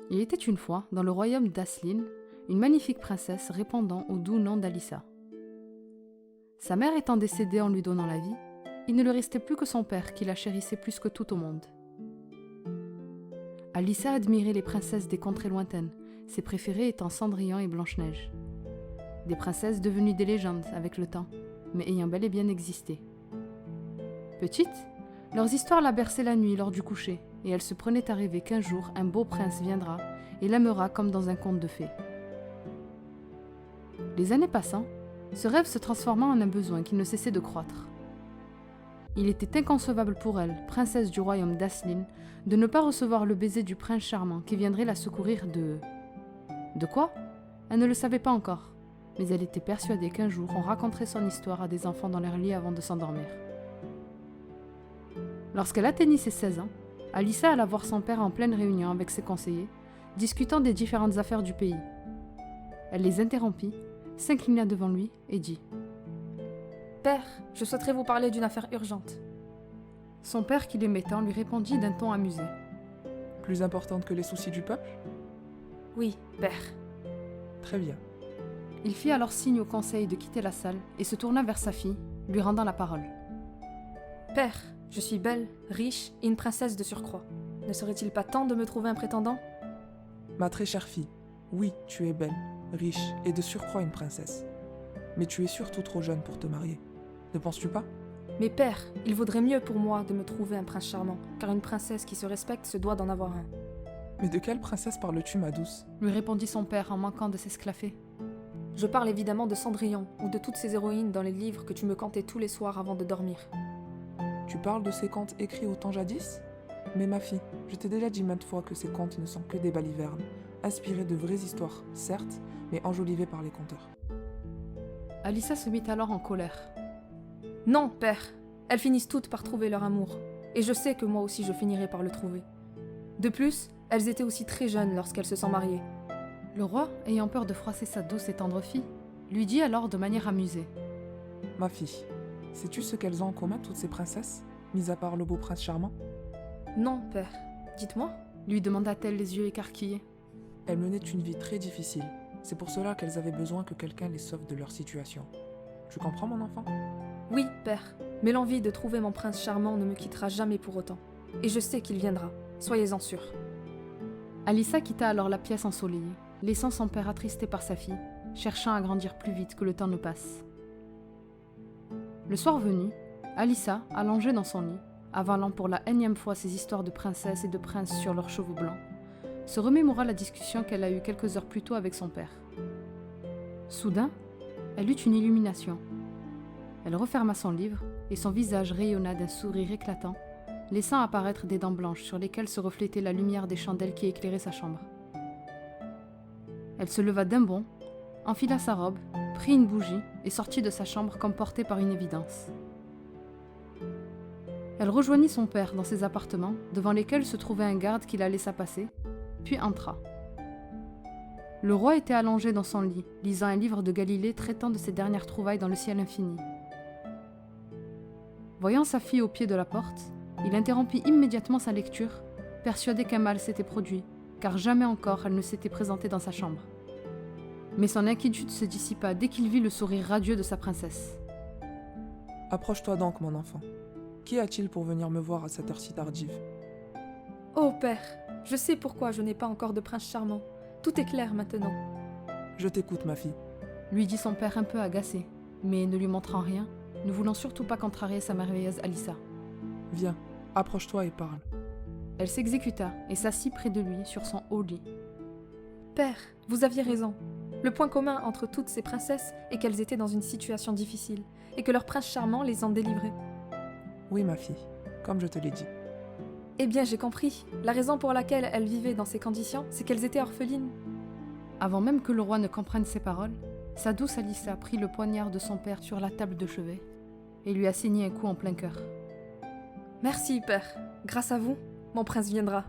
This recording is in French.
Il était une fois, dans le royaume d'Aslin, une magnifique princesse répondant au doux nom d'Alyssa. Sa mère étant décédée en lui donnant la vie, il ne lui restait plus que son père qui la chérissait plus que tout au monde. Alyssa admirait les princesses des contrées lointaines, ses préférées étant Cendrillon et Blanche-Neige. Des princesses devenues des légendes avec le temps, mais ayant bel et bien existé. Petite, leurs histoires la berçaient la nuit lors du coucher, et elle se prenait à rêver qu'un jour un beau prince viendra et l'aimera comme dans un conte de fées. Les années passant, ce rêve se transforma en un besoin qui ne cessait de croître. Il était inconcevable pour elle, princesse du royaume d'Aslin, de ne pas recevoir le baiser du prince charmant qui viendrait la secourir de... De quoi ? Elle ne le savait pas encore, mais elle était persuadée qu'un jour on raconterait son histoire à des enfants dans leur lit avant de s'endormir. Lorsqu'elle atteignit ses 16 ans, Alyssa alla voir son père en pleine réunion avec ses conseillers, discutant des différentes affaires du pays. Elle les interrompit, s'inclina devant lui et dit « Père, je souhaiterais vous parler d'une affaire urgente. » Son père, qui l'aimait tant, lui répondit d'un ton amusé. « Plus importante que les soucis du peuple ? » ?»« Oui, père. » »« Très bien. » Il fit alors signe au conseil de quitter la salle et se tourna vers sa fille, lui rendant la parole. « Père, je suis belle, riche et une princesse de surcroît. Ne serait-il pas temps de me trouver un prétendant ? » ?»« Ma très chère fille, oui, tu es belle, riche et de surcroît une princesse. Mais tu es surtout trop jeune pour te marier. Ne penses-tu pas ? » ?»« Mais père, il vaudrait mieux pour moi de me trouver un prince charmant, car une princesse qui se respecte se doit d'en avoir un. »« Mais de quelle princesse parles-tu, ma douce ?» lui répondit son père en manquant de s'esclaffer. « Je parle évidemment de Cendrillon, ou de toutes ces héroïnes dans les livres que tu me contais tous les soirs avant de dormir. » »« Tu parles de ces contes écrits au temps jadis ? Mais ma fille, je t'ai déjà dit maintes fois que ces contes ne sont que des balivernes, inspirés de vraies histoires, certes, mais enjolivées par les conteurs. » Alyssa se mit alors en colère. « Non, père, elles finissent toutes par trouver leur amour, et je sais que moi aussi je finirai par le trouver. De plus, elles étaient aussi très jeunes lorsqu'elles se sont mariées. » Le roi, ayant peur de froisser sa douce et tendre fille, lui dit alors de manière amusée. « Ma fille, sais-tu ce qu'elles ont en commun toutes ces princesses, mis à part le beau prince charmant ? » ?»« Non, père, dites-moi. » lui demanda-t-elle les yeux écarquillés. Elles menaient une vie très difficile. C'est pour cela qu'elles avaient besoin que quelqu'un les sauve de leur situation. Tu comprends, mon enfant ? Oui, père, mais l'envie de trouver mon prince charmant ne me quittera jamais pour autant. Et je sais qu'il viendra, soyez-en sûrs. Alyssa quitta alors la pièce ensoleillée, laissant son père attristé par sa fille, cherchant à grandir plus vite que le temps ne passe. Le soir venu, Alyssa, allongée dans son lit, avalant pour la énième fois ses histoires de princesses et de princes sur leurs cheveux blancs, se remémora la discussion qu'elle a eue quelques heures plus tôt avec son père. Soudain, elle eut une illumination. Elle referma son livre et son visage rayonna d'un sourire éclatant, laissant apparaître des dents blanches sur lesquelles se reflétait la lumière des chandelles qui éclairaient sa chambre. Elle se leva d'un bond, enfila sa robe, prit une bougie et sortit de sa chambre comme portée par une évidence. Elle rejoignit son père dans ses appartements, devant lesquels se trouvait un garde qui la laissa passer, puis entra. Le roi était allongé dans son lit, lisant un livre de Galilée traitant de ses dernières trouvailles dans le ciel infini. Voyant sa fille au pied de la porte, il interrompit immédiatement sa lecture, persuadé qu'un mal s'était produit, car jamais encore elle ne s'était présentée dans sa chambre. Mais son inquiétude se dissipa dès qu'il vit le sourire radieux de sa princesse. « Approche-toi donc, mon enfant. Qu'y a-t-il pour venir me voir à cette heure si tardive ? » ?»« Oh, père, je sais pourquoi je n'ai pas encore de prince charmant. Tout est clair maintenant. »« Je t'écoute, ma fille. » lui dit son père un peu agacé, mais ne lui montrant rien, ne voulant surtout pas contrarier sa merveilleuse Alyssa. « Viens, approche-toi et parle. » Elle s'exécuta et s'assit près de lui sur son haut lit. « Père, vous aviez raison. Le point commun entre toutes ces princesses est qu'elles étaient dans une situation difficile et que leur prince charmant les en délivrait. »« Oui, ma fille, comme je te l'ai dit. »« Eh bien, j'ai compris. La raison pour laquelle elles vivaient dans ces conditions, c'est qu'elles étaient orphelines. » Avant même que le roi ne comprenne ses paroles, sa douce Alyssa prit le poignard de son père sur la table de chevet et lui asseignit un coup en plein cœur. « Merci, père. Grâce à vous, mon prince viendra. »